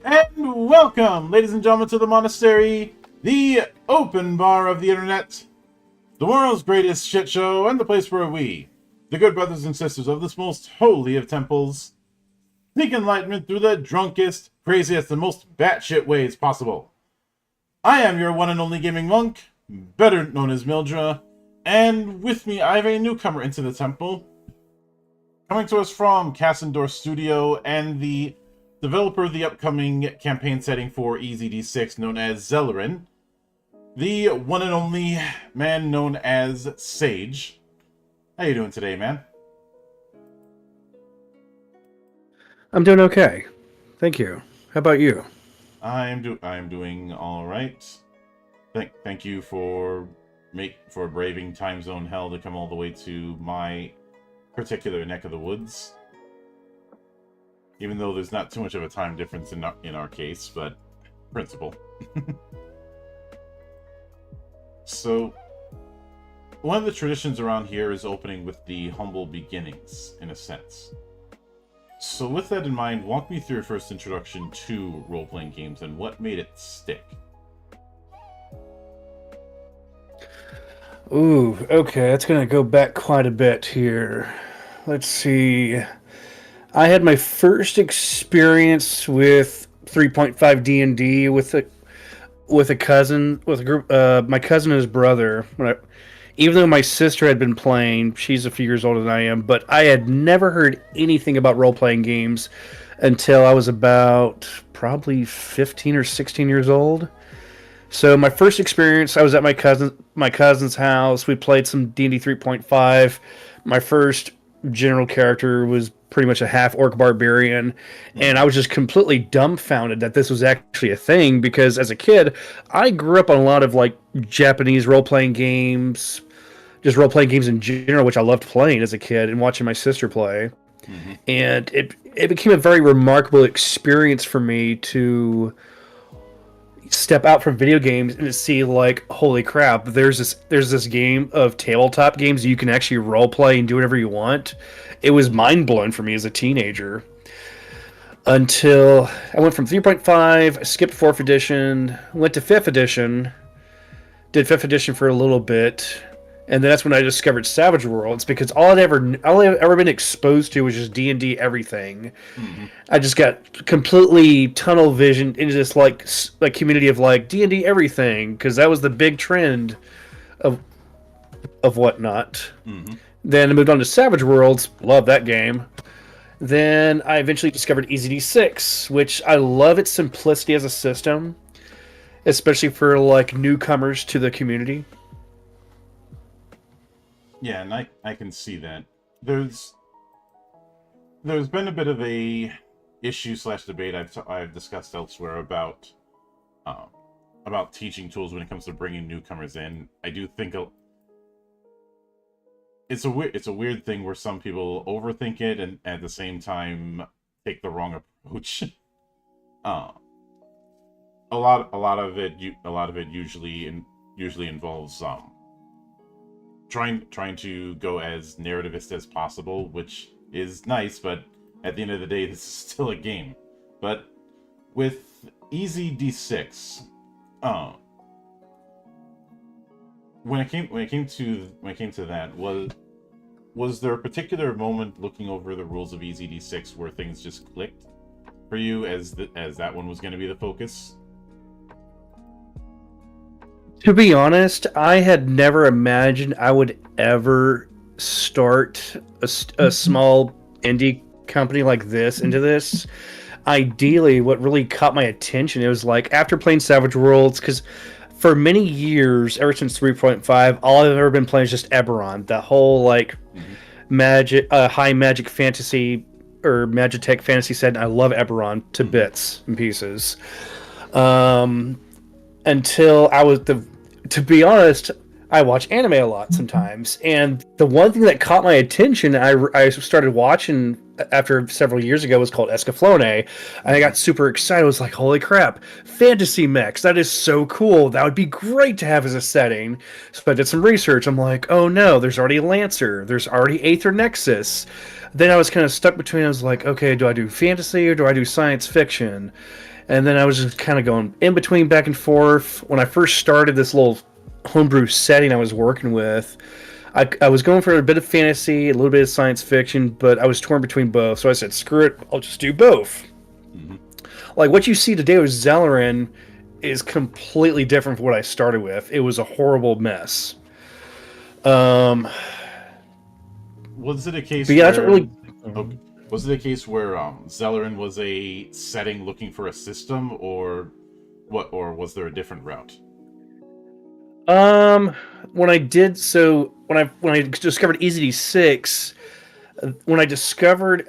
And welcome, ladies and gentlemen, to the monastery, the open bar of the internet, the world's greatest shit show, and the place where we, the good brothers and sisters of this most holy of temples, seek enlightenment through the drunkest, craziest, and most batshit ways possible. I am your one and only gaming monk, better known as Mildra, and with me I have a newcomer into the temple, coming to us from Kasyndor Studio and the developer of the upcoming campaign setting for EZD6, known as Zeleryn, the one and only man known as Sage. How you doing today, man? I'm doing okay. Thank you. How about you? I am doing all right. Thank you for braving time zone hell to come all the way to my particular neck of the woods. Even though there's not too much of a time difference in our case, but principle. So, one of the traditions around here is opening with the humble beginnings, in a sense. So with that in mind, walk me through your first introduction to role-playing games and what made it stick. Ooh, okay, that's gonna go back quite a bit here. Let's see. I had my first experience with 3.5 D&D with a cousin, with a group, my cousin and his brother. Even though my sister had been playing, she's a few years older than I am, but I had never heard anything about role-playing games until I was about probably 15 or 16 years old. So my first experience, I was at my cousin's house. We played some D&D 3.5. My first general character was pretty much a half orc barbarian, and I was just completely dumbfounded that this was actually a thing, because as a kid I grew up on a lot of like Japanese role-playing games, just role-playing games in general, which I loved playing as a kid and watching my sister play. And it became a very remarkable experience for me to step out from video games and to see, like, holy crap, there's this game of tabletop games you can actually role play and do whatever you want. It was mind blowing for me as a teenager, until I went from 3.5, skipped 4th edition, went to 5th edition, did 5th edition for a little bit, and then that's when I discovered Savage Worlds, because all I've ever been exposed to was just D&D everything. I just got completely tunnel vision into this like community of like D&D everything, because that was the big trend of whatnot. Then I moved on to Savage Worlds, love that game. Then I eventually discovered EZD6, which I love its simplicity as a system, especially for like newcomers to the community. Yeah, and I can see that. There's been a bit of a issue slash debate I've discussed elsewhere about teaching tools when it comes to bringing newcomers in. I do think it's a weird thing where some people overthink it and at the same time take the wrong approach. A lot of it usually involves trying to go as narrativist as possible, which is nice, but at the end of the day, this is still a game. But with EZD6, when it came to that, was there a particular moment looking over the rules of EZD6 where things just clicked for you as that one was going to be the focus? To be honest, I had never imagined I would ever start a small indie company like this into this. Ideally, what really caught my attention, it was like after playing Savage Worlds, because for many years, ever since 3.5, all I've ever been playing is just Eberron. That whole like magic, high magic fantasy or Magitech fantasy set. I love Eberron to bits and pieces. Until to be honest, I watch anime a lot sometimes, and the one thing that caught my attention, I started watching after several years ago, was called Escaflowne, and I got super excited. I was like, holy crap, fantasy mechs, that is so cool. That would be great to have as a setting. So I did some research. I'm like, oh no, there's already Lancer, there's already Aether Nexus. Then I was kind of stuck between, I was like, okay, do I do fantasy or do I do science fiction? And then I was just kind of going in between, back and forth. When I first started this little homebrew setting I was working with, I was going for a bit of fantasy, a little bit of science fiction, but I was torn between both. So I said, screw it, I'll just do both. Mm-hmm. Like what you see today with Zeleryn is completely different from what I started with. It was a horrible mess. Was it a case But yeah, that's where... what really. Okay. Was it a case where Zeleryn was a setting looking for a system, or what? Or was there a different route? When I discovered EZD6, after discovering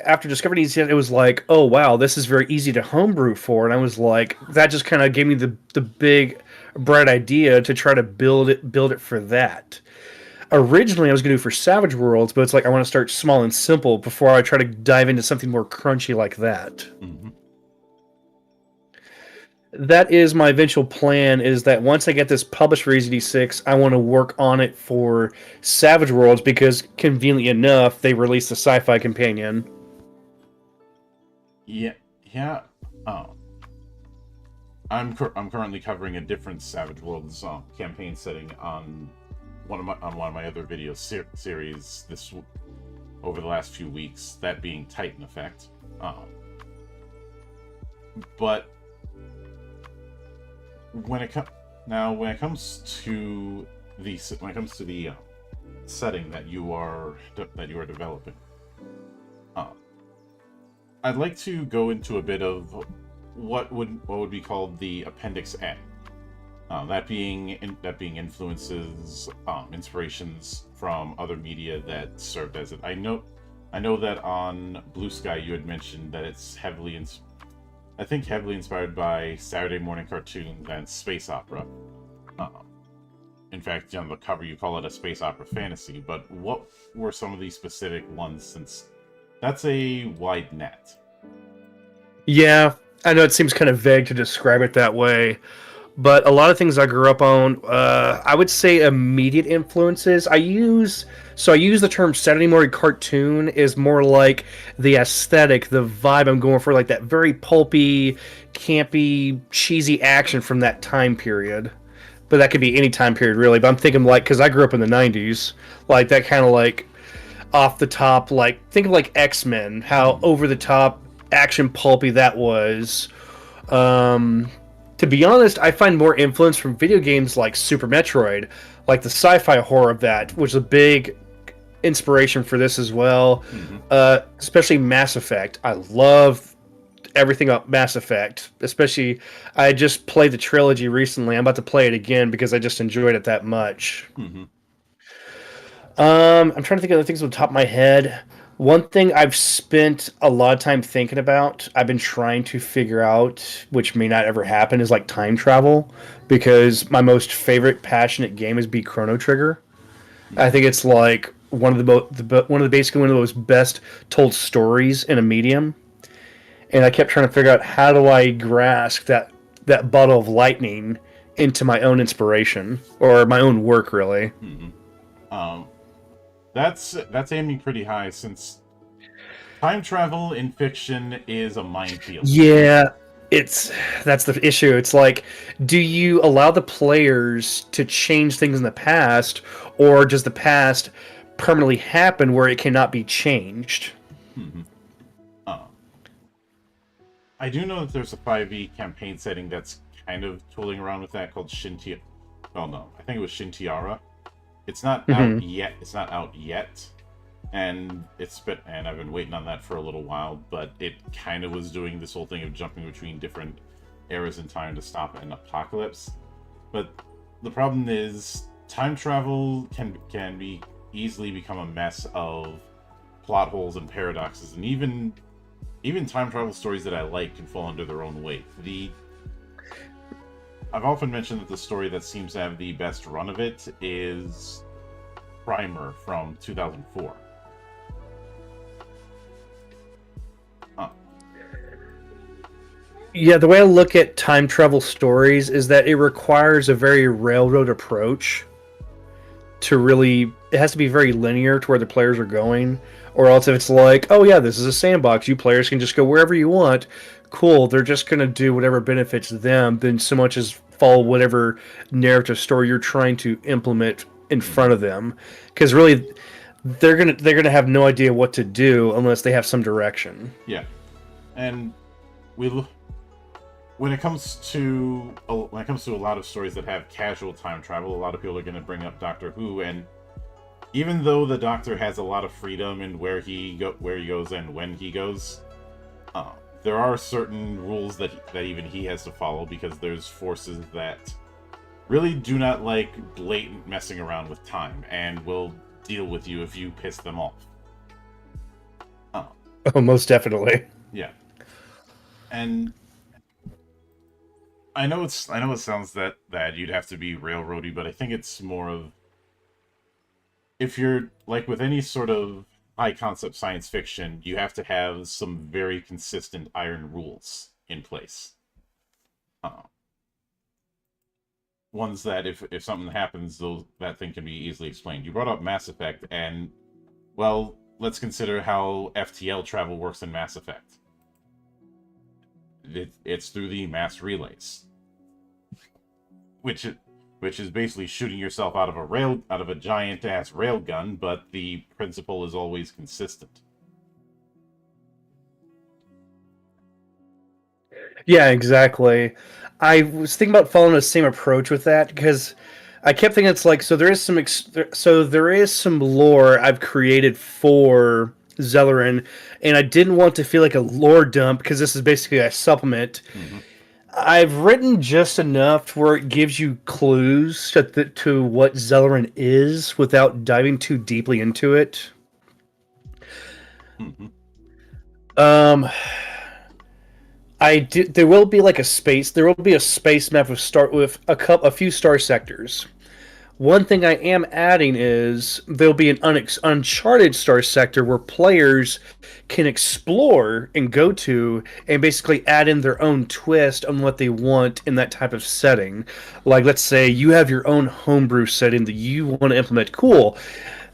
EZD6, it was like, oh wow, this is very easy to homebrew for, and I was like, that just kind of gave me the big bright idea to try to build it for that. Originally, I was going to do it for Savage Worlds, but it's like I want to start small and simple before I try to dive into something more crunchy like that. Mm-hmm. That is my eventual plan, is that once I get this published for EZD6, I want to work on it for Savage Worlds, because conveniently enough, they released the Sci-Fi Companion. Yeah. Oh. I'm currently covering a different Savage Worlds campaign setting on one of my other video series over the last few weeks. That being Titan Effect. But when it comes to the setting that you are developing, I'd like to go into a bit of what would be called the Appendix N. That being influences, inspirations from other media that served as it. I know that on Blue Sky you had mentioned that it's heavily inspired by Saturday morning cartoons and space opera. In fact, on the cover you call it a space opera fantasy. But what were some of these specific ones, since that's a wide net? Yeah, I know it seems kind of vague to describe it that way, but a lot of things I grew up on, I would say immediate influences. I use the term Saturday morning cartoon is more like the aesthetic, the vibe I'm going for, like that very pulpy, campy, cheesy action from that time period. But that could be any time period, really. But I'm thinking, like, because I grew up in the 90s, like that kind of like off the top, like think of like X-Men, how over the top action pulpy that was. To be honest, I find more influence from video games like Super Metroid, like the sci-fi horror of that, which is a big inspiration for this as well. Mm-hmm. Especially Mass Effect. I love everything about Mass Effect. Especially, I just played the trilogy recently. I'm about to play it again because I just enjoyed it that much. Mm-hmm. I'm trying to think of other things on the top of my head. One thing I've spent a lot of time thinking about, I've been trying to figure out, which may not ever happen, is like time travel, because my most favorite passionate game is Chrono Trigger. I think it's like one of the most best told stories in a medium, and I kept trying to figure out how do I grasp that bottle of lightning into my own inspiration or my own work, really. Mm-hmm. That's aiming pretty high, since time travel in fiction is a minefield. Yeah, that's the issue. It's like, do you allow the players to change things in the past, or does the past permanently happen where it cannot be changed? Mm-hmm. I do know that there's a 5e campaign setting that's kind of tooling around with that, called Shintiara. Oh no, I think it was Shintiara. It's not out yet. It's not out yet, and I've been waiting on that for a little while. But it kind of was doing this whole thing of jumping between different eras in time to stop an apocalypse. But the problem is, time travel can easily become a mess of plot holes and paradoxes, and even time travel stories that I like can fall under their own weight. I've often mentioned that the story that seems to have the best run of it is Primer from 2004. Yeah, the way I look at time travel stories is that it requires a very railroad approach to really. It has to be very linear to where the players are going, or else if it's like, oh yeah, this is a sandbox, you players can just go wherever you want. Cool, they're just gonna do whatever benefits them, than so much as follow whatever narrative story you're trying to implement in front Mhm. of them. Because really, they're gonna have no idea what to do unless they have some direction. Yeah, and we when it comes to a lot of stories that have casual time travel, a lot of people are going to bring up Doctor Who, and even though the Doctor has a lot of freedom in where he goes and when he goes, uh, there are certain rules that even he has to follow, because there's forces that really do not like blatant messing around with time and will deal with you if you piss them off. Uh, Oh, most definitely. yeah, and I know it sounds that you'd have to be railroady, but I think it's more of, if you're like with any sort of high concept science fiction, you have to have some very consistent iron rules in place. Uh, Ones that if something happens, that thing can be easily explained. You brought up Mass Effect, and well, let's consider how FTL travel works in Mass Effect. It's through the mass relays, which which is basically shooting yourself out of a giant ass rail gun, but the principle is always consistent. Yeah, exactly. I was thinking about following the same approach with that because I kept thinking it's like so there is some so there is some lore I've created for Zeleryn, and I didn't want to feel like a lore dump because this is basically a supplement. Mm-hmm. I've written just enough where it gives you clues to what Zeleryn is without diving too deeply into it. Mm-hmm. Um, I did. There will be like a space. There will be a space map with a few star sectors. One thing I am adding is there'll be an uncharted star sector where players can explore and go to and basically add in their own twist on what they want in that type of setting. Like, let's say you have your own homebrew setting that you want to implement. Cool.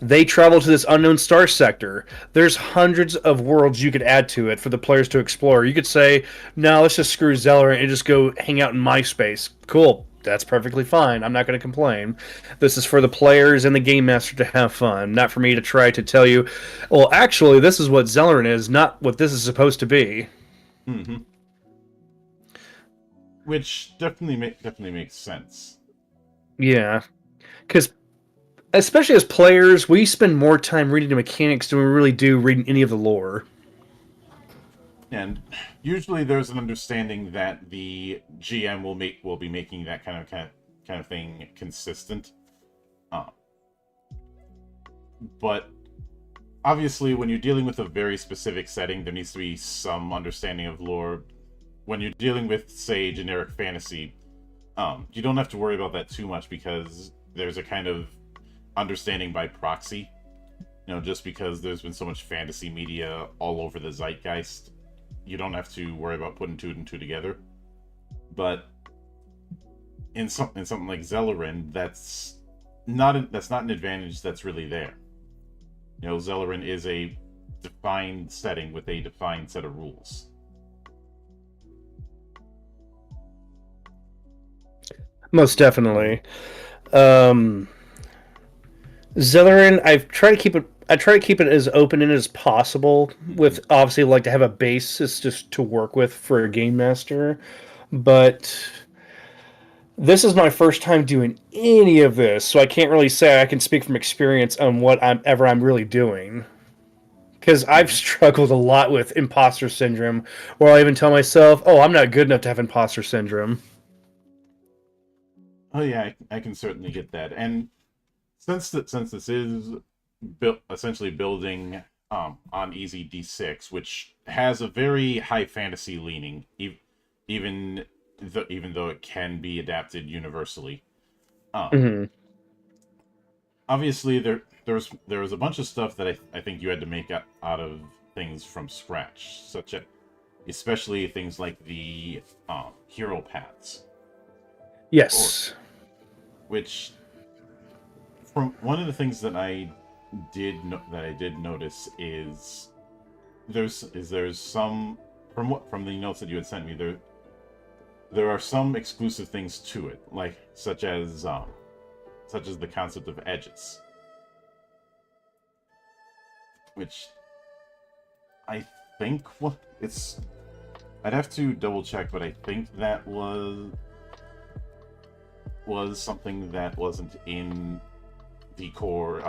They travel to this unknown star sector. There's hundreds of worlds you could add to it for the players to explore. You could say, no, let's just screw Zeller and just go hang out in my space. Cool. That's perfectly fine. I'm not going to complain. This is for the players and the game master to have fun, not for me to try to tell you, well, actually, this is what Zeller is, not what this is supposed to be. Mm-hmm. Which definitely makes sense. Yeah. Because, especially as players, we spend more time reading the mechanics than we really do reading any of the lore. And usually there's an understanding that the GM will be making that kind of thing consistent. Uh, but obviously, when you're dealing with a very specific setting, there needs to be some understanding of lore. When you're dealing with, say, generic fantasy, you don't have to worry about that too much, because there's a kind of understanding by proxy. You know, just because there's been so much fantasy media all over the zeitgeist, you don't have to worry about putting two and two together. But in something like Zeleryn, that's not an advantage that's really there. You know, Zeleryn is a defined setting with a defined set of rules. Most definitely. Um, Zetherin, I try to keep it as open and as possible. With obviously like to have a basis just to work with for a game master, but this is my first time doing any of this, so I can't really say I can speak from experience on what I'm really doing. Because I've Mm-hmm. struggled a lot with imposter syndrome, where I even tell myself, "Oh, I'm not good enough to have imposter syndrome." Oh yeah, I can certainly get that. And since this is essentially building on Easy D6, which has a very high fantasy leaning, even even though it can be adapted universally. Um, Hmm. Obviously, there was a bunch of stuff that I think you had to make out of things from scratch, such as especially things like the hero paths, or Yes. which from one of the things that I did notice is there's some from the notes that you had sent me there are some exclusive things to it, like such as the concept of edges, which I think it's. I'd have to double check, but I think that was something that wasn't in the core.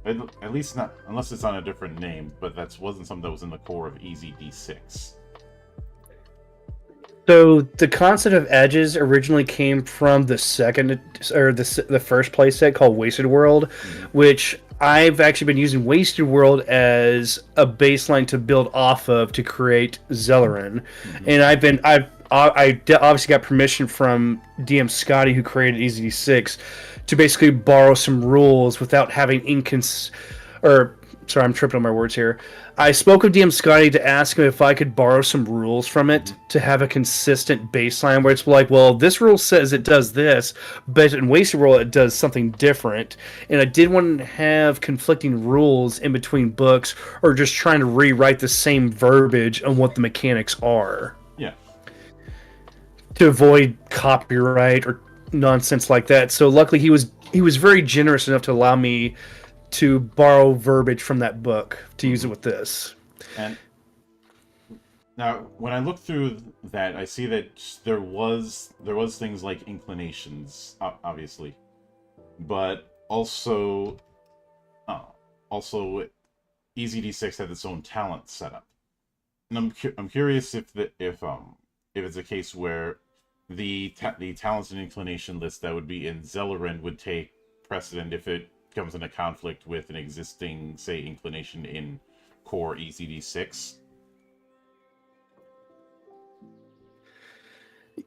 At least not unless it's on a different name, but wasn't something that was in the core of EZD6. So the concept of edges originally came from the the first playset called Wasted World, which I've actually been using Wasted World as a baseline to build off of to create Zeleryn, and I obviously got permission from DM Scotty, who created EZD6, to basically borrow some rules without having sorry, I'm tripping on my words here. I spoke with DM Scotty to ask him if I could borrow some rules from it to have a consistent baseline where it's like, well, this rule says it does this, but in Wasted World it does something different. And I didn't want to have conflicting rules in between books or just trying to rewrite the same verbiage on what the mechanics are. Yeah. To avoid copyright or nonsense like that. So luckily he was very generous enough to allow me to borrow verbiage from that book to use it with this. And now, when I look through that, I see that there was things like inclinations, obviously, but also EZD6 had its own talent setup, and I'm curious if it's a case where the talents and inclination list that would be in Zeleryn would take precedent if it comes into conflict with an existing, say, inclination in core EZD6.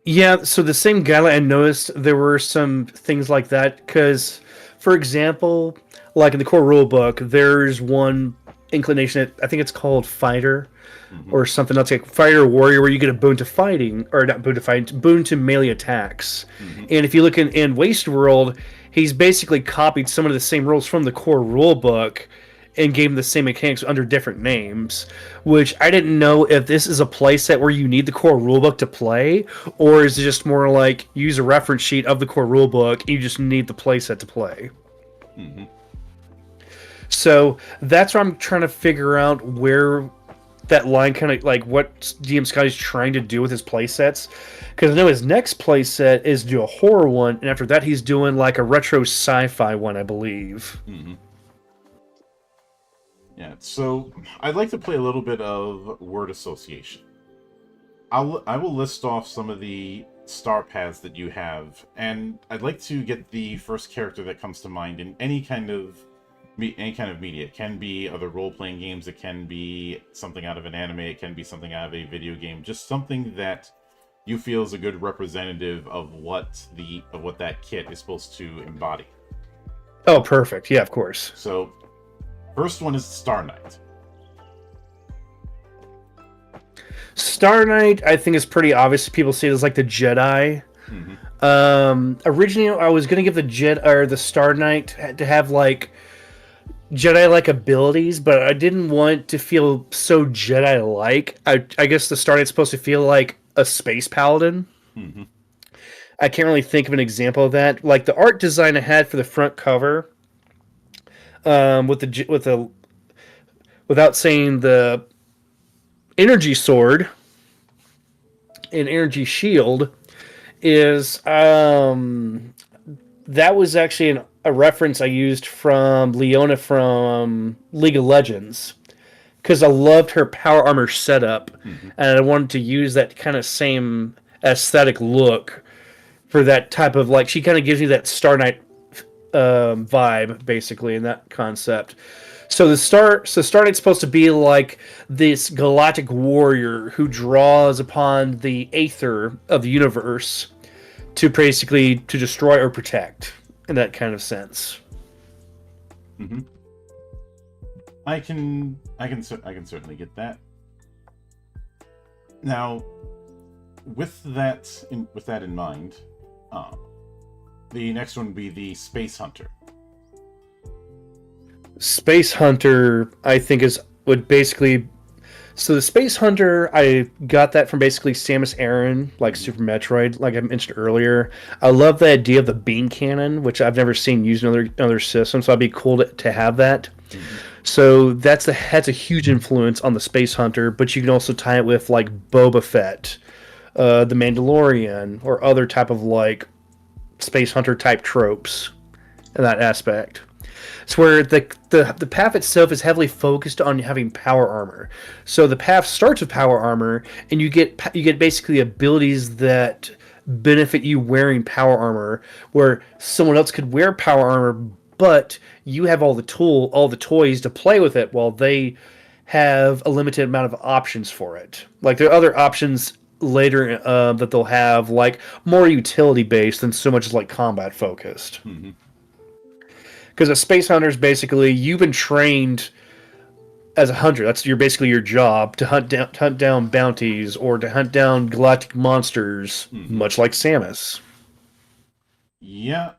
Yeah, so the same guideline, I noticed there were some things like that, because, for example, like in the core rulebook, there's one inclination, I think it's called Fighter, or something else, like Fighter or Warrior, where you get a boon to fighting, or not boon to fighting, boon to melee attacks. And if you look in Waste World, he's basically copied some of the same rules from the core rulebook and gave him the same mechanics under different names, which I didn't know if this is a playset where you need the core rulebook to play, or is it just more like use a reference sheet of the core rulebook and you just need the playset to play. So that's where I'm trying to figure out where that line kind of like what DM Scotty's trying to do with his playsets, because I know his next playset is do a horror one, and after that he's doing like a retro sci-fi one, I believe. Yeah, so I'd like to play a little bit of word association. I will list off some of the star paths that you have, and I'd like to get the first character that comes to mind in any kind of media. It can be other role-playing games, it can be something out of an anime, it can be something out of a video game, just something that you feel is a good representative of what that kit is supposed to embody. Oh, perfect. Yeah, of course. So, first one is Star Knight. Star Knight, I think, is pretty obvious. People see it as like the Jedi. Originally, I was going to give the Star Knight to have like Jedi-like abilities, but I didn't want to feel so Jedi-like. I guess the Star Knight's supposed to feel like a space paladin. I can't really think of an example of that. Like the art design I had for the front cover, without saying the energy sword and energy shield, is that was actually a reference I used from Leona from League of Legends, because I loved her power armor setup, and I wanted to use that kind of same aesthetic look for that type of, like, she kind of gives me that Star Knight vibe, basically, in that concept. So Star Knight's supposed to be like this galactic warrior who draws upon the aether of the universe to basically to destroy or protect, in that kind of sense. I can certainly get that. Now, with that in mind, The next one would be the Space Hunter. Space Hunter, I think, would basically. So the Space Hunter, I got that from basically Samus Aran, like Super Metroid, like I mentioned earlier. I love the idea of the beam cannon, which I've never seen used in other systems, so it'd be cool to have that. Mm-hmm. So that's a huge influence on the Space Hunter, but you can also tie it with like Boba Fett, the Mandalorian, or other type of like Space Hunter type tropes in that aspect. It's where the path itself is heavily focused on having power armor. So the path starts with power armor, and you get basically abilities that benefit you wearing power armor, where someone else could wear power armor, but you have all the toys to play with it, while they have a limited amount of options for it. Like there are other options later that they'll have, like more utility based than so much as like combat focused. Mm-hmm. Because a space hunter is basically you've been trained as a hunter. That's basically your job to hunt down bounties or to hunt down galactic monsters, much like Samus. Yeah,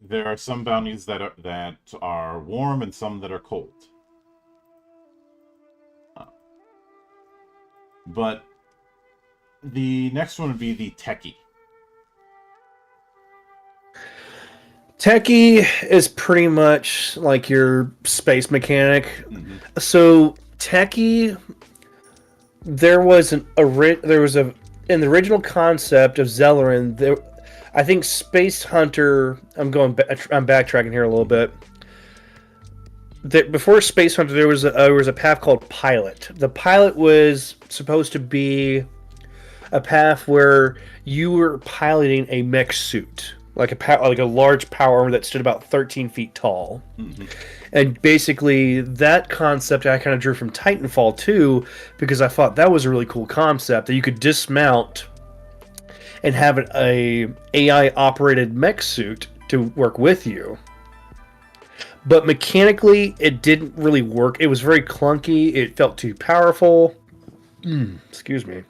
there are some bounties that are warm and some that are cold. But the next one would be the Techie. Techie is pretty much like your space mechanic. Mm-hmm. So Techie, there was in the original concept of Zeleryn. I think Space Hunter. I'm backtracking here a little bit. Before Space Hunter, there was a path called Pilot. The Pilot was supposed to be a path where you were piloting a mech suit. Like a large power armor that stood about 13 feet tall. Mm-hmm. And basically, that concept I kind of drew from Titanfall 2, because I thought that was a really cool concept, that you could dismount and have a AI-operated mech suit to work with you. But mechanically, it didn't really work. It was very clunky. It felt too powerful. Excuse me.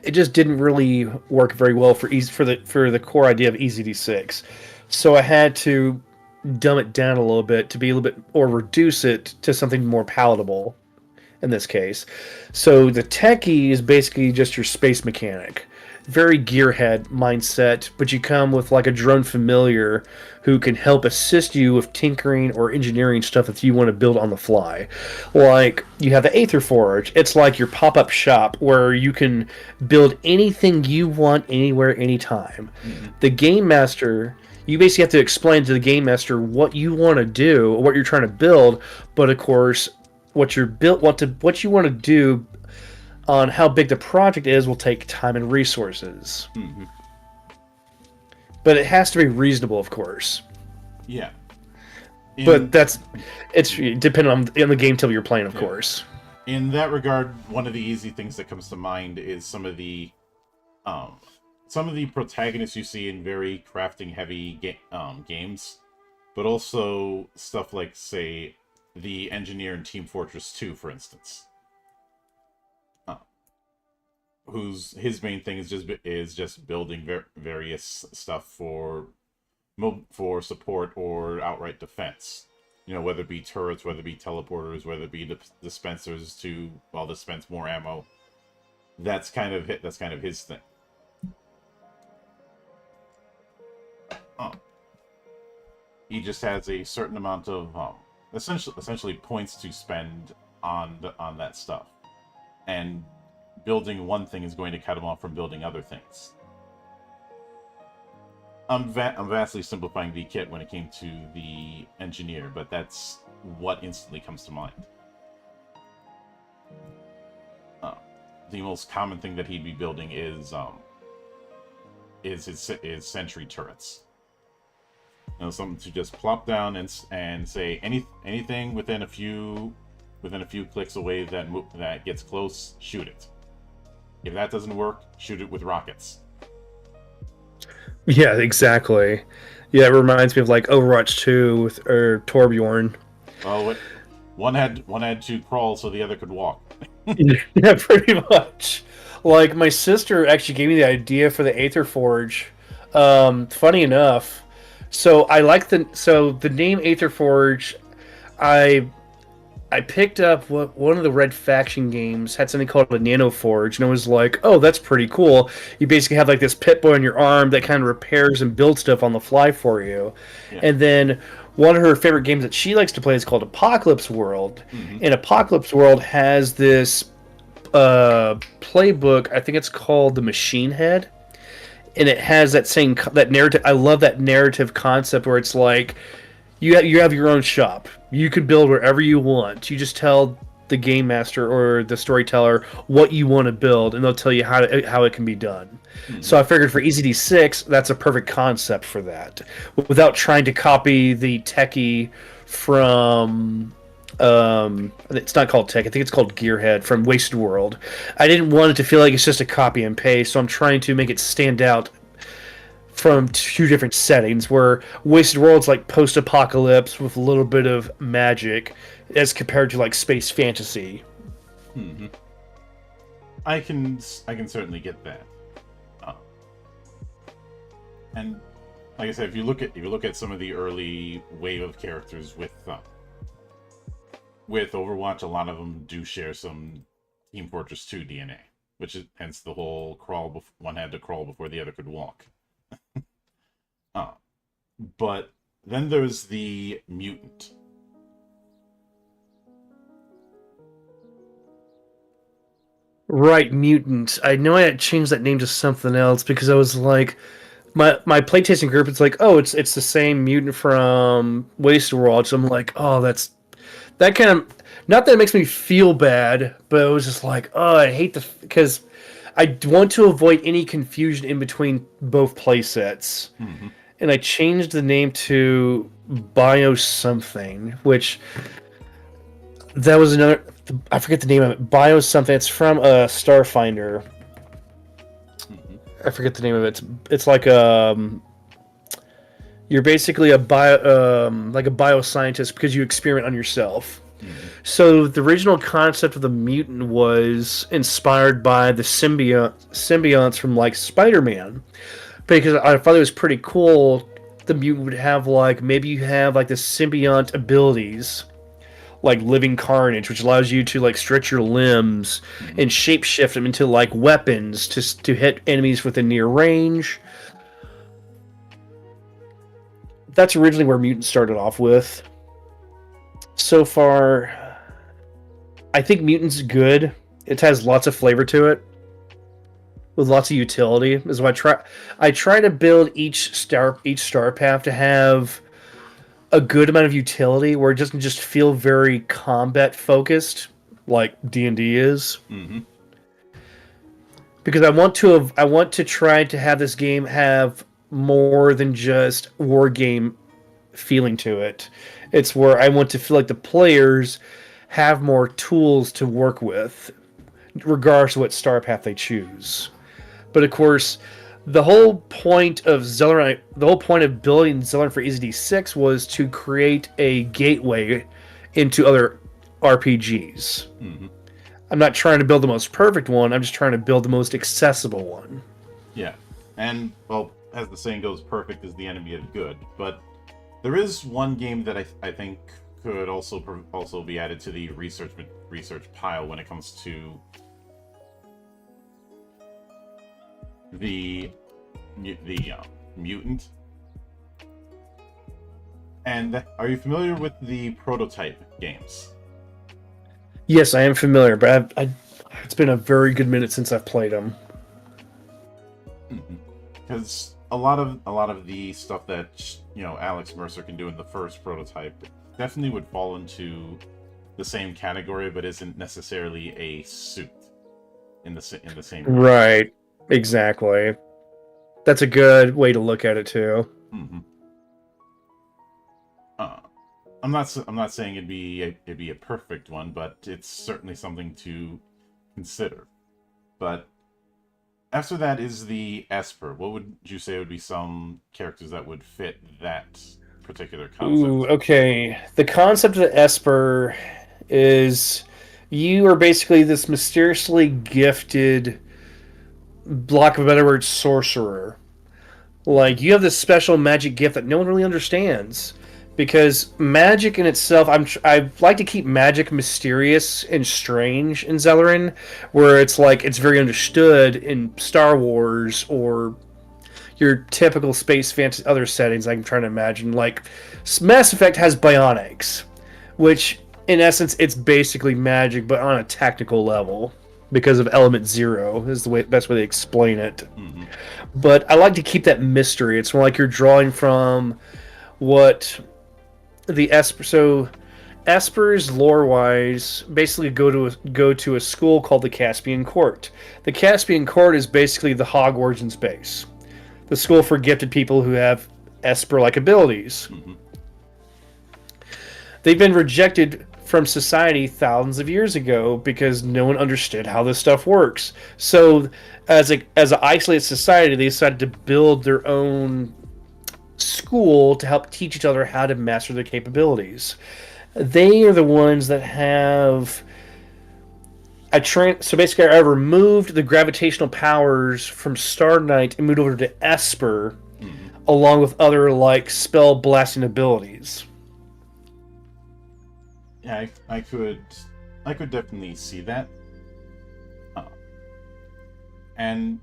It just didn't really work very well for the core idea of EZD6. So I had to dumb it down a little bit to be a little bit, or reduce it to something more palatable in this case. So the Techie is basically just your space mechanic. Very gearhead mindset, but you come with like a drone familiar who can help assist you with tinkering or engineering stuff that you want to build on the fly. Like you have the Aether Forge. It's like your pop-up shop where you can build anything you want anywhere, anytime. Mm-hmm. The Game Master, you basically have to explain to the Game Master what you want to do, what you're trying to build, but of course what you want to do on how big the project is will take time and resources. Mm-hmm. But it has to be reasonable, of course. Yeah. But it's dependent on the game type you're playing, of course. In that regard, one of the easy things that comes to mind is some of the protagonists you see in very crafting heavy games, but also stuff like, say, the engineer in Team Fortress 2, for instance. His main thing is just building various stuff for support or outright defense. You know, whether it be turrets, whether it be teleporters, whether it be dispensers to dispense more ammo. That's kind of his thing. He just has a certain amount of essentially points to spend on that stuff, and building one thing is going to cut him off from building other things. I'm vastly simplifying the kit when it came to the engineer, but that's what instantly comes to mind. The most common thing that he'd be building is his sentry turrets. You know, something to just plop down and say anything within a few clicks away that gets close, shoot it. If that doesn't work, shoot it with rockets. Yeah, exactly. Yeah, it reminds me of like Overwatch 2 or Torbjorn. Well, one had to crawl so the other could walk. Yeah, pretty much. Like my sister actually gave me the idea for the Aether Forge Funny enough, the name Aetherforge. I I picked up what one of the Red Faction games had something called a Nano Forge, and I was like, "Oh, that's pretty cool." You basically have like this pit boy on your arm that kind of repairs and builds stuff on the fly for you. Yeah. And then one of her favorite games that she likes to play is called Apocalypse World, Hmm. and Apocalypse World has this playbook. I think it's called the Machine Head, and it has that narrative. I love that narrative concept where it's like you have your own shop. You could build wherever you want. You just tell the game master or the storyteller what you want to build, and they'll tell you how it can be done. Hmm. So I figured for EZD6, that's a perfect concept for that, without trying to copy the techie from. It's not called Tech. I think it's called Gearhead from Wasted World. I didn't want it to feel like it's just a copy and paste, so I'm trying to make it stand out from two different settings where Wasted World's like post-apocalypse with a little bit of magic as compared to like space fantasy. Hmm. I can certainly get that. Uh, and like I said, if you look at some of the early wave of characters with Overwatch, a lot of them do share some Team Fortress 2 DNA, which is hence the whole one had to crawl before the other could walk. Uh, but then there's the mutant. Right, mutant. I know I had changed that name to something else because I was like, my playtesting group. It's like, oh, it's the same mutant from Waste World. So I'm like, oh, that kind of not that it makes me feel bad, but it was just like, oh, I hate because I want to avoid any confusion in between both play sets, Hmm. and I changed the name to Bio something, which that was another. I forget the name of it. Bio something. It's from a Starfinder. Hmm. I forget the name of it. It's like you're basically like a bioscientist because you experiment on yourself. Hmm. So the original concept of the mutant was inspired by the symbionts from like Spider-Man, because I thought it was pretty cool. The mutant would have like maybe you have like the symbiont abilities like living carnage, which allows you to like stretch your limbs Hmm. and shapeshift them into like weapons to hit enemies within near range. That's originally where mutant started off with. So far, I think mutant's good. It has lots of flavor to it with lots of utility. Is why I try to build each star path to have a good amount of utility where it doesn't just feel very combat focused like D&D is, Hmm. because I want to try to have this game have more than just war game feeling to it. It's where I want to feel like the players have more tools to work with regardless of what star path they choose. But of course, the whole point of building Zeleryn for EZD6 was to create a gateway into other RPGs. Hmm. I'm not trying to build the most perfect one. I'm just trying to build the most accessible one. Yeah, and well, as the saying goes, perfect is the enemy of good. But there is one game that I think could also be added to the research pile when it comes to the mutant. And are you familiar with the prototype games? Yes, I am familiar, but it's been a very good minute since I've played them. Because a lot of the stuff that Alex Mercer can do in the first prototype definitely would fall into the same category, but isn't necessarily a suit in the same way. Right. Exactly. That's a good way to look at it too. Hmm. Uh, I'm not saying it'd be a perfect one, but it's certainly something to consider. But after that is the Esper. What would you say would be some characters that would fit that particular Ooh, concept? okay. The concept of the Esper is you are basically this mysteriously gifted, block of a better word, sorcerer. Like, you have this special magic gift that no one really understands. Because magic in itself, I like to keep magic mysterious and strange in Zeleryn, where it's like it's very understood in Star Wars or your typical space fantasy other settings. I'm trying to imagine, like Mass Effect has bionics, which in essence it's basically magic, but on a technical level because of Element Zero is the best way they explain it. Mm-hmm. But I like to keep that mystery. It's more like you're drawing from what the Espers lore-wise basically go to a school called the Caspian Court. The Caspian Court is basically the Hogwarts in space. The school for gifted people who have Esper-like abilities. Mm-hmm. They've been rejected from society thousands of years ago because no one understood how this stuff works. So, as an isolated society, they decided to build their own school to help teach each other how to master their capabilities. They are the ones that have so basically I removed the gravitational powers from Star Knight and moved over to Esper, along with other like spell blasting abilities. Yeah, I could definitely see that. And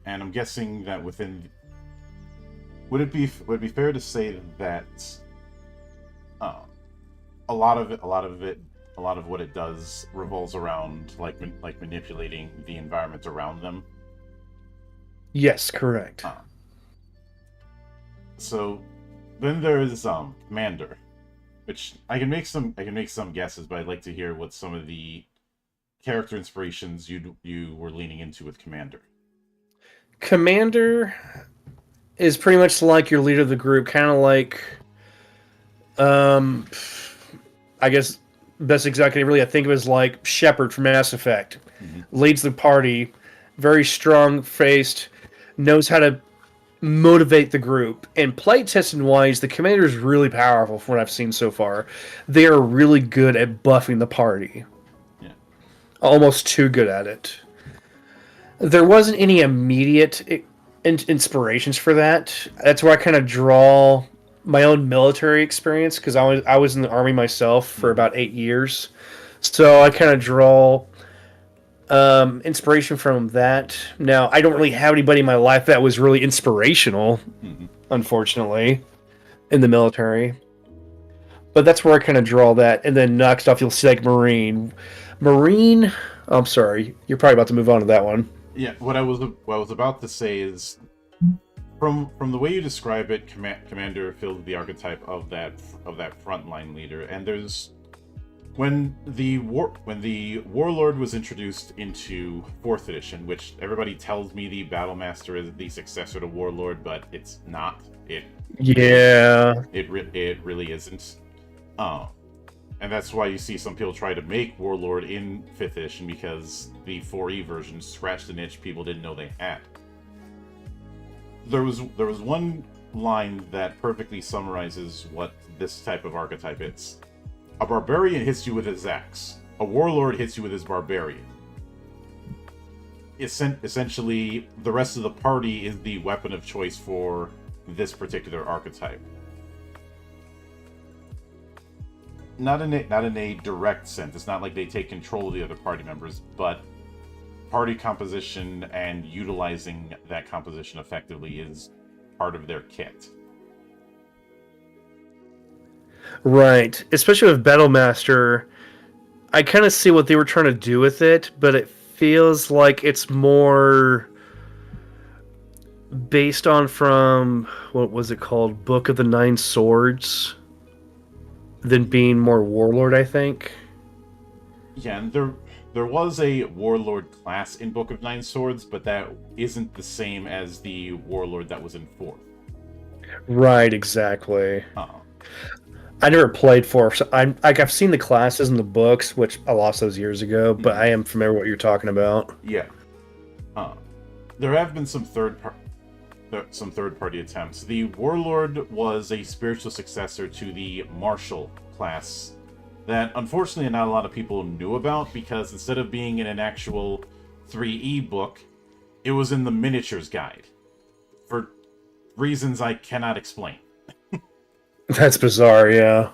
I'm guessing that would it be fair to say that a lot of what it does revolves around like manipulating the environment around them. Yes, correct. So then there's Commander, which I can make some guesses, but I'd like to hear what some of the character inspirations you were leaning into with Commander. Commander is pretty much like your leader of the group, kind of like, I guess best executive really I think of as like Shepard from Mass Effect. Mm-hmm. Leads the party, very strong-faced, knows how to motivate the group. And play testing wise, the commander is really powerful from what I've seen so far. They are really good at buffing the party. Yeah. Almost too good at it. There wasn't any immediate inspirations for that. That's where I kind of draw my own military experience, because I was in the army myself for about 8 years. So I kind of draw inspiration from that. Now, I don't really have anybody in my life that was really inspirational, unfortunately, in the military. But that's where I kind of draw that. And then next off, you'll see like Marine. I'm sorry, you're probably about to move on to that one. Yeah, what I was about to say is, from the way you describe it, Commander fills the archetype of that frontline leader. And there's when the Warlord was introduced into 4th edition, which everybody tells me the Battlemaster is the successor to Warlord, but it's not. It really isn't. And that's why you see some people try to make Warlord in 5th edition, because the 4E version scratched an itch people didn't know they had. There was one line that perfectly summarizes what this type of archetype is. A barbarian hits you with his axe. A warlord hits you with his barbarian. Essentially, the rest of the party is the weapon of choice for this particular archetype. Not in a direct sense. It's not like they take control of the other party members, but party composition and utilizing that composition effectively is part of their kit. Right. Especially with Battlemaster, I kind of see what they were trying to do with it, but it feels like it's more based on from, what was it called? Book of the Nine Swords, than being more Warlord, I think. Yeah, and there was a Warlord class in Book of Nine Swords, but that isn't the same as the Warlord that was in 4th. Right, exactly. Uh-huh. I never played 4, so I've seen the classes in the books, which I lost those years ago, but I am familiar with what you're talking about. Yeah. There have been some third-party attempts. The Warlord was a spiritual successor to the Martial class that, unfortunately, not a lot of people knew about, because instead of being in an actual 3E book, it was in the Miniatures Guide. for reasons I cannot explain. That's bizarre, yeah.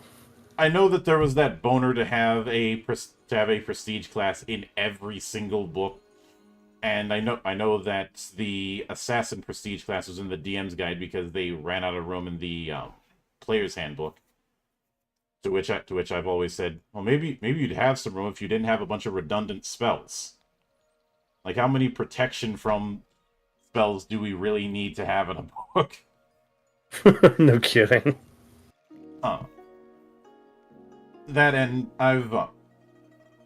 I know that there was that boner to have a prestige class in every single book, and I know that the assassin prestige class was in the DM's guide because they ran out of room in the player's handbook. To which I've always said, well, maybe you'd have some room if you didn't have a bunch of redundant spells. Like, how many protection from spells do we really need to have in a book? No kidding. Uh, that and I've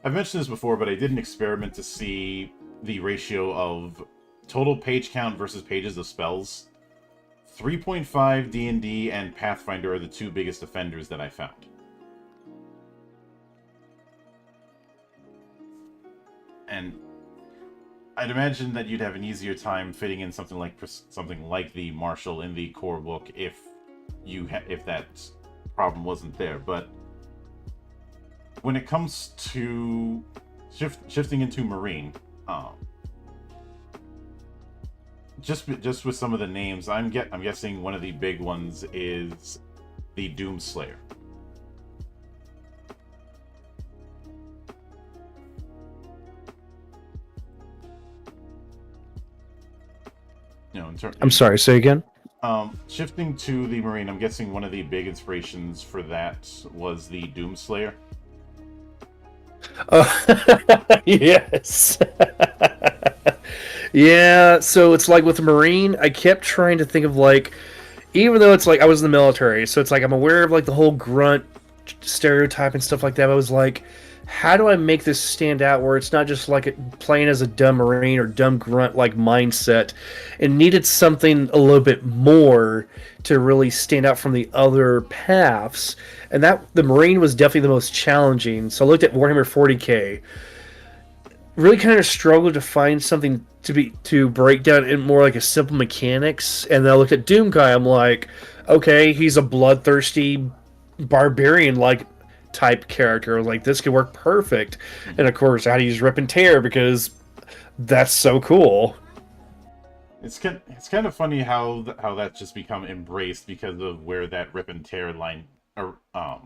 mentioned this before, but I did an experiment to see the ratio of total page count versus pages of spells. 3.5 D&D and Pathfinder are the two biggest offenders that I found. And I'd imagine that you'd have an easier time fitting in something like the Marshal in the core book if that problem wasn't there. But when it comes to shifting into Marine, just with some of the names, I'm guessing one of the big ones is the Doomslayer. I'm sorry, say again? Shifting to the Marine, I'm guessing one of the big inspirations for that was the Doomslayer. Yes. Yeah, so it's like with the Marine, I kept trying to think of like, even though it's like I was in the military, so it's like I'm aware of like the whole grunt stereotype and stuff like that. I was like, how do I make this stand out where it's not just like playing as a dumb Marine or dumb grunt like mindset? It needed something a little bit more to really stand out from the other paths, and that the Marine was definitely the most challenging. So I looked at Warhammer 40k, really kind of struggled to find something to break down in more like a simple mechanics. And then I looked at Doom Guy. I'm like, okay, he's a bloodthirsty barbarian like type character. I was like, this could work perfect. And of course, how to use Rip and Tear because that's so cool. It's kind of funny how that's just become embraced because of where that Rip and Tear line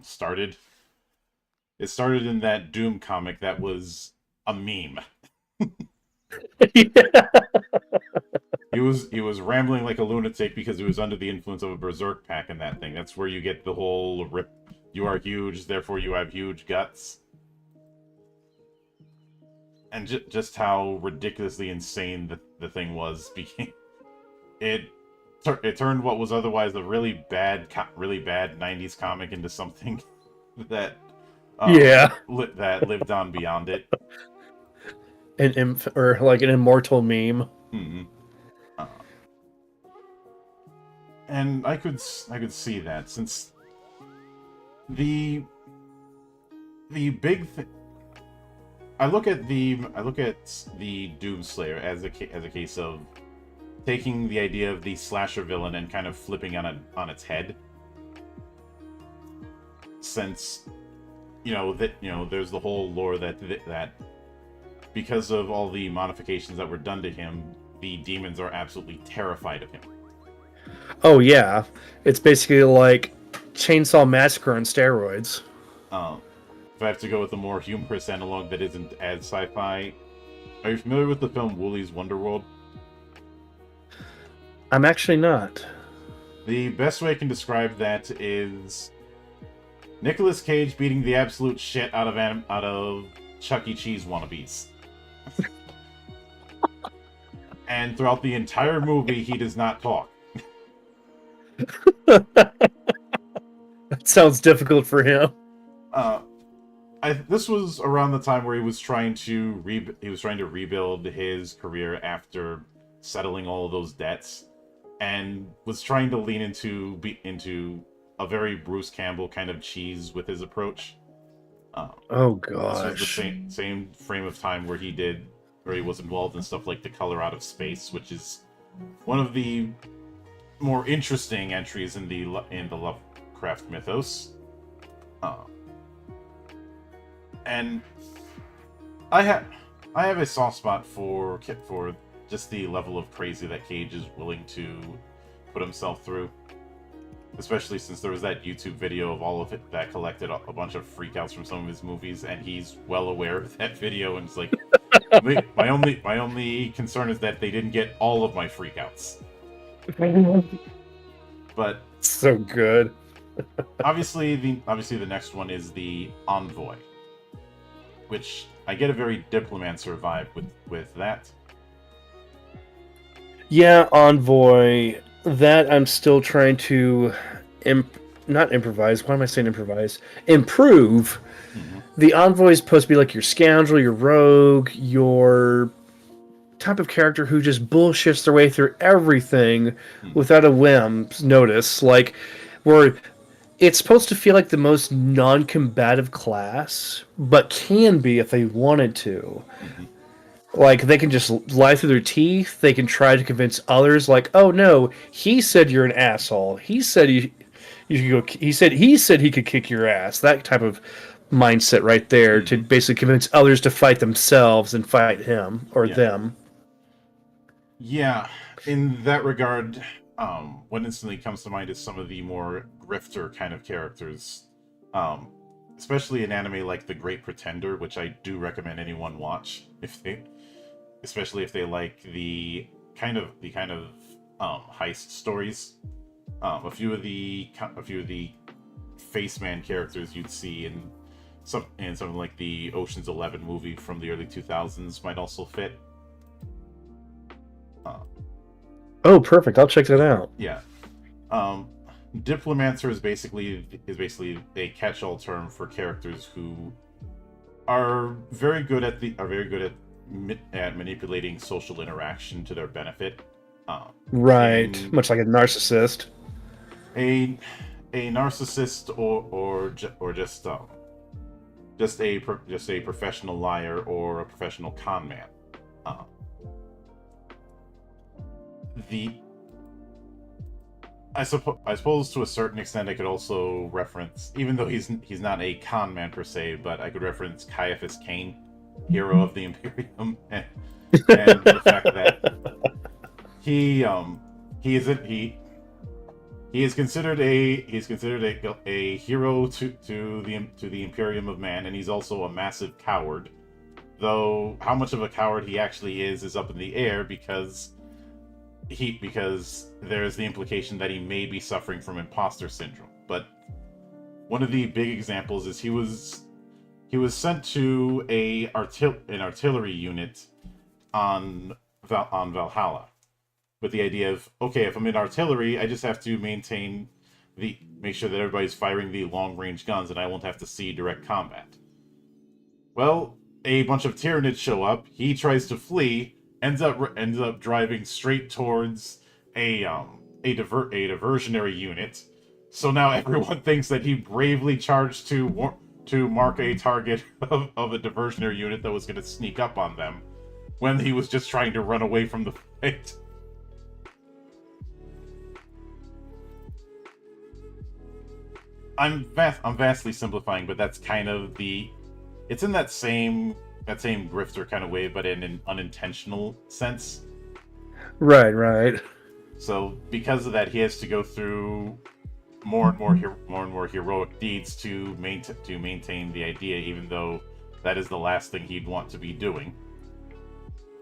started. It started in that Doom comic that was a meme. Yeah. He was rambling like a lunatic because he was under the influence of a berserk pack in that thing. That's where you get the whole Rip. You are huge, therefore you have huge guts. And just how ridiculously insane the thing was became. It turned what was otherwise a really bad 90s comic into something that Yeah. that lived on beyond it. Or like an immortal meme. Mm-hmm. And I could see that since the big thing. I look at the Doomslayer as a case of taking the idea of the slasher villain and kind of flipping on its head. Since there's the whole lore that because of all the modifications that were done to him, the demons are absolutely terrified of him. Oh yeah, it's basically like Chainsaw Massacre on steroids. If I have to go with a more humorous analog that isn't as sci-fi, are you familiar with the film Woolly's Wonderworld? I'm actually not. The best way I can describe that is Nicolas Cage beating the absolute shit out of Chuck E. Cheese wannabes. And throughout the entire movie, he does not talk. That sounds difficult for him. This was around the time where he was trying to rebuild his career after settling all of those debts, and was trying to lean into a very Bruce Campbell kind of cheese with his approach. Oh gosh! This was the same frame of time where he was involved in stuff like The Color Out of Space, which is one of the more interesting entries in the Lovecraft mythos. And I have a soft spot for just the level of crazy that Cage is willing to put himself through. Especially since there was that YouTube video of all of it that collected a bunch of freakouts from some of his movies, and he's well aware of that video, and it's like, my only concern is that they didn't get all of my freakouts. But so good. obviously the next one is the Envoy, which I get a very Diplomancer vibe with that. Yeah, Envoy. That I'm still trying to not improvise. Why am I saying improvise? Improve. Mm-hmm. The Envoy is supposed to be like your scoundrel, your rogue, your type of character who just bullshits their way through everything without a whim's notice. Like, where it's supposed to feel like the most non-combative class, but can be if they wanted to. Mm-hmm. Like, they can just lie through their teeth. They can try to convince others, like, oh no, he said you're an asshole. He said you could go. He said he could kick your ass. That type of mindset right there to basically convince others to fight themselves and fight him or them. Yeah, in that regard, what instantly comes to mind is some of the more grifter kind of characters, especially an anime like The Great Pretender, which I do recommend anyone watch especially if they like the kind of heist stories. A few of the Faceman characters you'd see in something like the Ocean's 11 movie from the early 2000s might also fit. Oh, perfect! I'll check that out. Yeah. Diplomancer is basically a catch-all term for characters who are very good at manipulating social interaction to their benefit. Right, much like a narcissist. A narcissist or just a professional liar or a professional con man. I suppose to a certain extent I could also reference, even though he's not a con man per se, but I could reference Caiaphas Cain, hero of the Imperium, and the fact that he is considered a hero to the Imperium of Man, and he's also a massive coward. Though how much of a coward he actually is up in the air because there's the implication that he may be suffering from imposter syndrome. But one of the big examples is he was sent to an artillery unit on Valhalla with the idea of, okay, if I'm in artillery, I just have to make sure that everybody's firing the long range guns and I won't have to see direct combat. Well, a bunch of Tyranids show up. He tries to flee. Ends up driving straight towards a diversionary unit. So now everyone thinks that he bravely charged to mark a target of a diversionary unit that was going to sneak up on them, when he was just trying to run away from the fight. I'm vastly simplifying, but that's kind of it's in that same grifter kind of way, but in an unintentional sense. Right. So because of that, he has to go through more and more heroic deeds to maintain the idea, even though that is the last thing he'd want to be doing.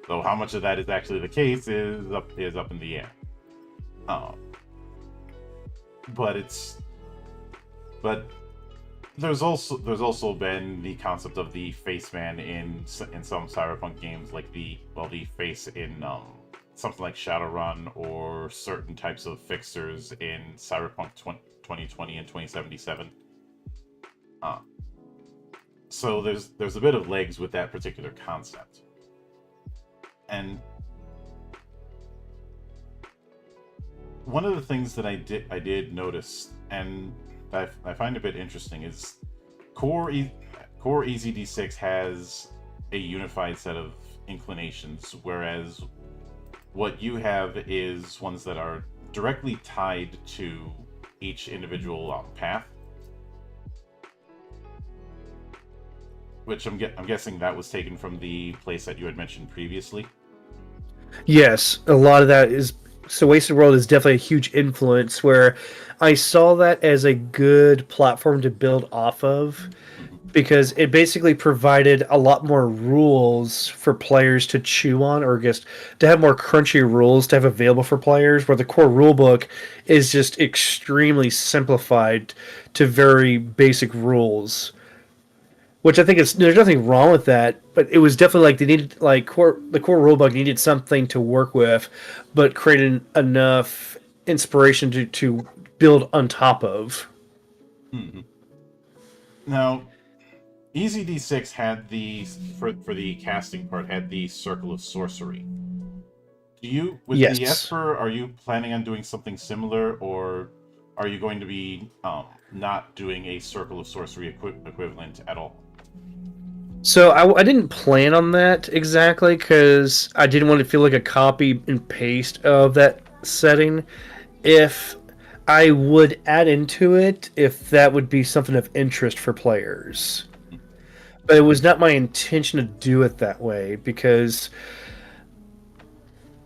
Though how much of that is actually the case is up in the air. But there's also been the concept of the Faceman in some cyberpunk games, like the face in something like Shadowrun, or certain types of fixers in Cyberpunk 2020 and 2077. So there's a bit of legs with that particular concept. And one of the things that I did notice, and that I find a bit interesting, is Core EZD6 has a unified set of inclinations, whereas what you have is ones that are directly tied to each individual path. Which I'm guessing that was taken from the place that you had mentioned previously. Yes, a lot of that is So Wasted World is definitely a huge influence where I saw that as a good platform to build off of Hmm. because it basically provided a lot more rules for players to chew on or just to have more crunchy rules to have available for players where the core rulebook is just extremely simplified to very basic rules, which I think is there's nothing wrong with that, but it was definitely like they needed like the core rulebook needed something to work with, but created enough inspiration to build on top of. Hmm. Now, Easy D6 had the for the casting part had the Circle of Sorcery. Do you with the Yes. Esper? Are you planning on doing something similar, or are you going to be not doing a Circle of Sorcery equivalent at all? So I didn't plan on that exactly because I didn't want to feel like a copy and paste of that setting. If I would add into it, if that would be something of interest for players. But it was not my intention to do it that way because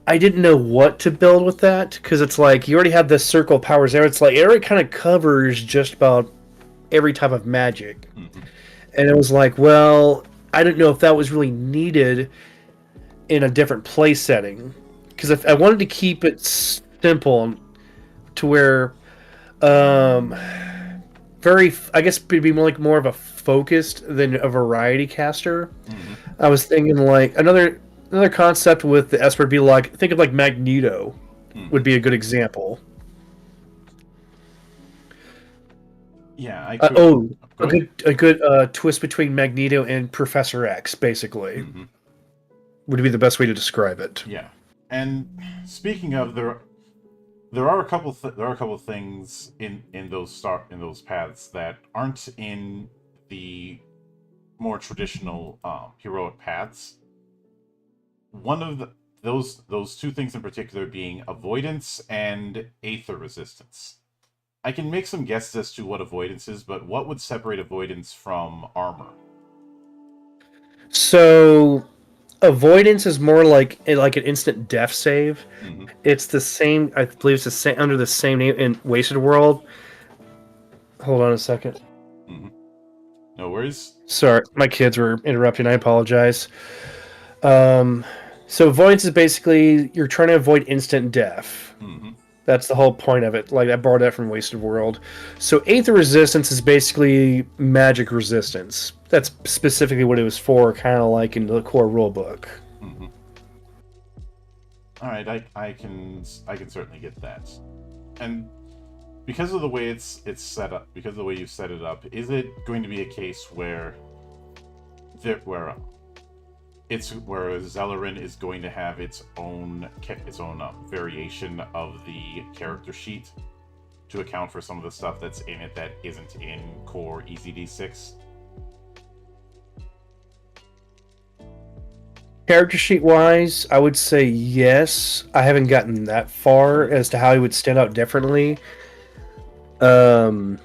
I didn't know what to build with that because it's like you already have this circle of powers there. It's like it already kind of covers just about every type of magic. Hmm. And it was like, well, I didn't know if that was really needed in a different play setting because if I wanted to keep it simple to where um very I guess it'd be more like more of a focused than a variety caster. Hmm. I was thinking like another concept with the Esper would be like think of like Magneto would Hmm. be a good example. Yeah, I could. Oh, Go ahead. a good twist between Magneto and Professor X basically Hmm. would be the best way to describe it. Yeah, and speaking of there are a couple there are a couple things in those paths that aren't in the more traditional heroic paths. One of those two things in particular being avoidance and aether resistance. I can make some guesses as to what avoidance is, but what would separate avoidance from armor? So avoidance is more like an instant death save. Hmm. It's the same. I believe it's the same under the same name in Wasted World. Hold on a second. Hmm. No worries. Sorry, my kids were interrupting. I apologize. Um, so avoidance is basically you're trying to avoid instant death. Hmm. That's the whole point of it. Like I borrowed that from Wasted World. So Aether Resistance is basically magic resistance. That's specifically what it was for, kind of like in the core rulebook. Hmm. All right, I can certainly get that. And because of the way it's set up, because of the way you set it up, is it going to be a case where there where it's where Zeleryn is going to have its own variation of the character sheet to account for some of the stuff that's in it that isn't in core EZD6? Character sheet wise, I would say yes. I haven't gotten that far as to how he would stand out differently. Um,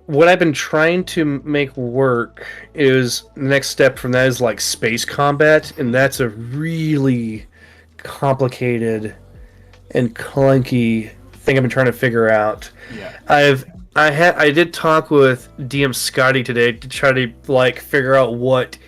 what I've been trying to make work is the next step from that is like space combat, and that's a really complicated and clunky thing I've been trying to figure out. Yeah. I did talk with DM Scotty today to try to like figure out what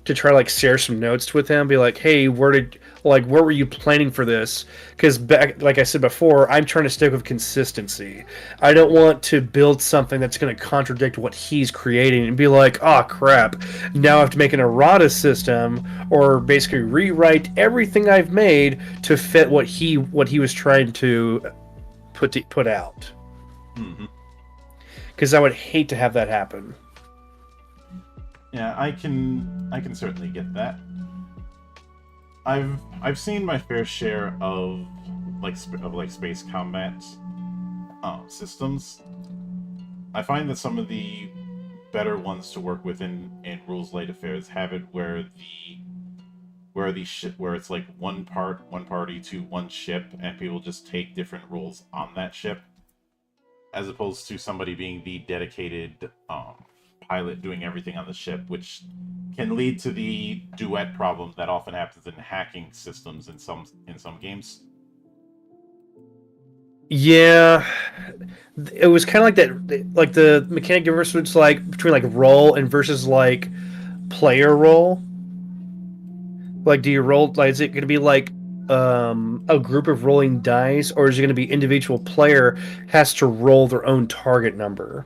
to try to like share some notes with him, be like, hey, where were you planning for this? Because back, like I said before, I'm trying to stick with consistency. I don't want to build something that's going to contradict what he's creating and be like, oh crap, now I have to make an errata system or basically rewrite everything I've made to fit what he was trying to put out. Hmm. Because I would hate to have that happen. Yeah, I can certainly get that. I've seen my fair share of like space combat systems. I find that some of the better ones to work with in rules light affairs have it where the ship where it's like one party to one ship and people just take different roles on that ship as opposed to somebody being the dedicated pilot doing everything on the ship, which can lead to the duet problem that often happens in hacking systems in some games. Yeah, it was kind of like that. Like the mechanic difference was like between like roll and versus like player roll. Like, do you roll? Like, is it going to be like a group of rolling dice, or is it going to be individual player has to roll their own target number?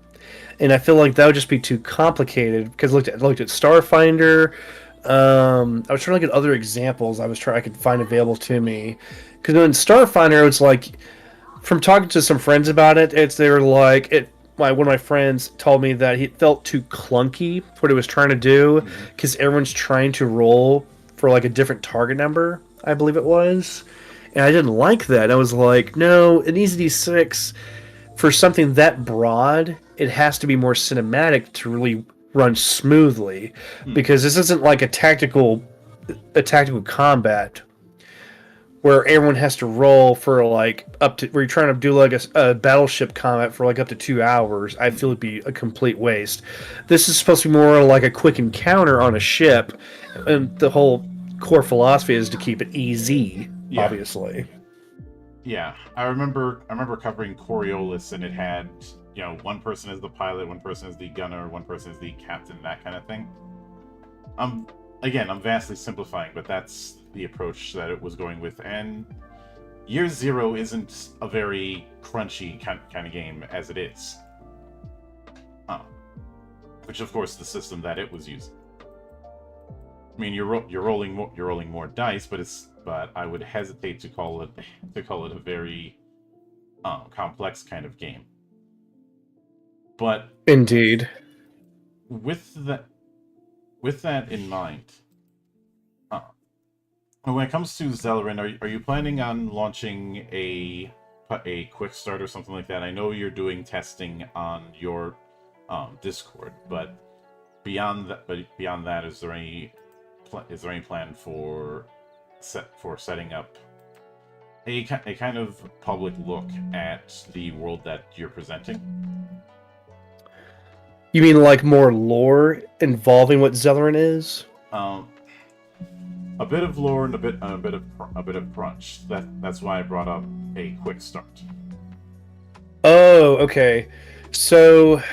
And I feel like that would just be too complicated because I looked at Starfinder. I was trying to look at other examples I could find available to me because in Starfinder it's like from talking to some friends about it, they were like it. One of my friends told me that he felt too clunky for what it was trying to do Hmm. because everyone's trying to roll for like a different target number. I believe it was, and I didn't like that. I was like, no, it needs to be six for something that broad. It has to be more cinematic to really run smoothly Hmm. because this isn't like a tactical combat where everyone has to roll for like up to where you're trying to do like a battleship combat for like up to 2 hours. I feel Hmm. it'd be a complete waste. This is supposed to be more like a quick encounter on a ship, and the whole core philosophy is to keep it easy, Yeah. obviously. Yeah, I remember covering Coriolis, and it had, one person is the pilot, one person is the gunner, one person is the captain, that kind of thing. Um, Again, I'm vastly simplifying, but that's the approach that it was going with. And Year Zero isn't a very crunchy kind of game as it is, uh, which of course the system that it was using. I mean, you're rolling more dice, but I would hesitate to call it a very complex kind of game. But Indeed. with that with that in mind, uh, when it comes to Zeleryn, are you planning on launching a quick start or something like that? I know you're doing testing on your Discord, but beyond that, is there any plan for setting up a kind of public look at the world that you're presenting? You mean like more lore involving what Zeleryn is? Um, a bit of lore and a bit of crunch. That's why I brought up a quick start. Oh, okay. So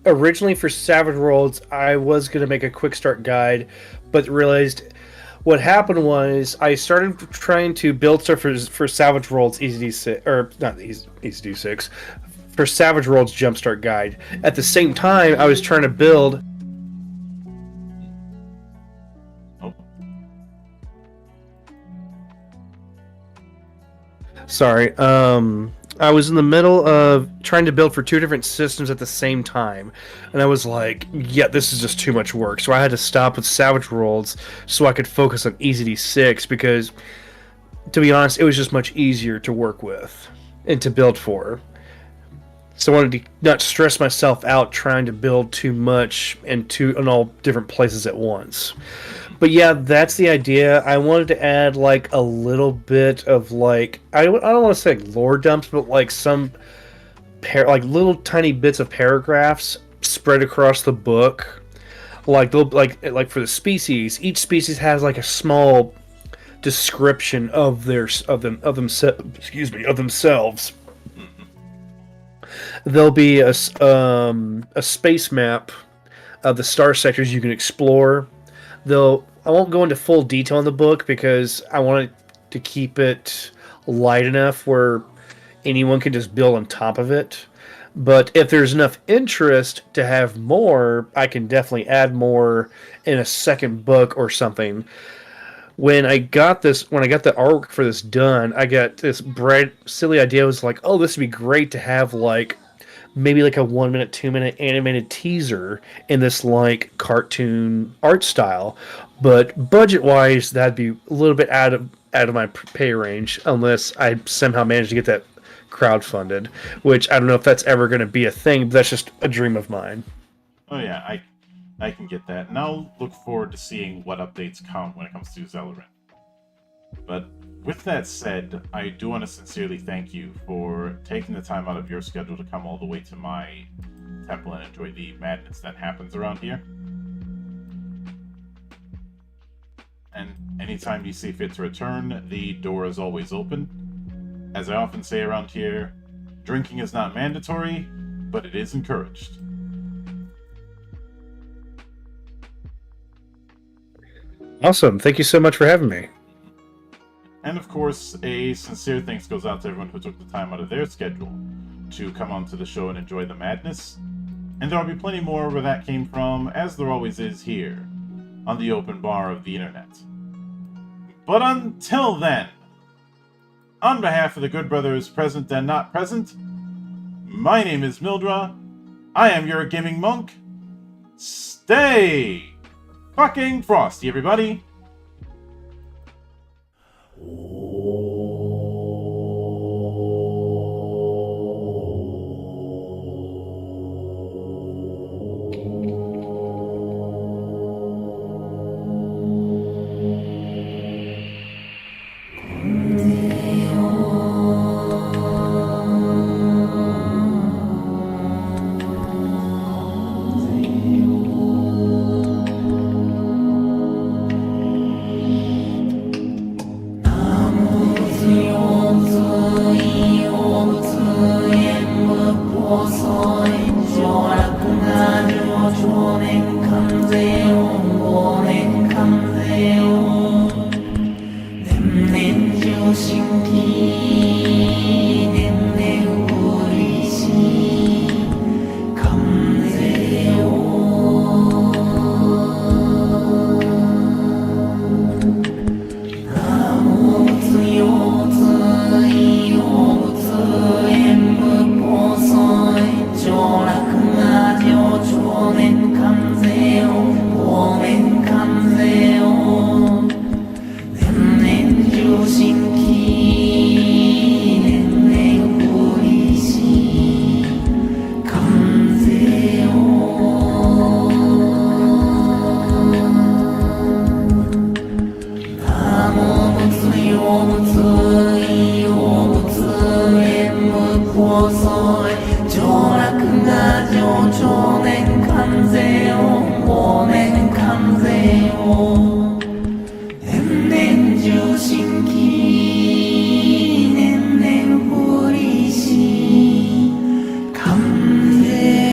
originally for Savage Worlds, I was gonna make a quick start guide, but realized what happened was I started trying to build stuff for Savage Worlds Easy D6 or not Easy D6 for Savage Worlds Jumpstart Guide. At the same time, I was trying to build. Oh, Sorry, I was in the middle of trying to build for two different systems at the same time, and I was like, "Yeah, this is just too much work." So I had to stop with Savage Worlds so I could focus on Easy D6 because, to be honest, it was just much easier to work with and to build for. So I wanted to not stress myself out trying to build too much in all different places at once. But yeah, that's the idea. I wanted to add like a little bit of like I don't want to say like lore dumps, but like some like little tiny bits of paragraphs spread across the book. Like for the species, each species has like a small description of themselves. mhm. There'll be a space map of the star sectors you can explore. Though I won't go into full detail in the book because I want to keep it light enough where anyone can just build on top of it. But if there's enough interest to have more, I can definitely add more in a second book or something. When I got the artwork for this done, I got this bright, silly idea. I was like, oh, this would be great to have like maybe like a 1 minute, 2 minute animated teaser in this like cartoon art style. But budget wise, that'd be a little bit out of my pay range unless I somehow manage to get that crowdfunded. Which I don't know if that's ever going to be a thing. But that's just a dream of mine. Oh yeah, I can get that, and I'll look forward to seeing what updates come when it comes to Zeleryn. But with that said, I do want to sincerely thank you for taking the time out of your schedule to come all the way to my temple and enjoy the madness that happens around here. And anytime you see fit to return, the door is always open. As I often say around here, drinking is not mandatory, but it is encouraged. Awesome. Thank you so much for having me. And of course, a sincere thanks goes out to everyone who took the time out of their schedule to come onto the show and enjoy the madness. And there'll be plenty more where that came from, as there always is here, on the open bar of the internet. But until then, on behalf of the good brothers present and not present, my name is Mildra. I am your gaming monk. Stay fucking frosty, everybody.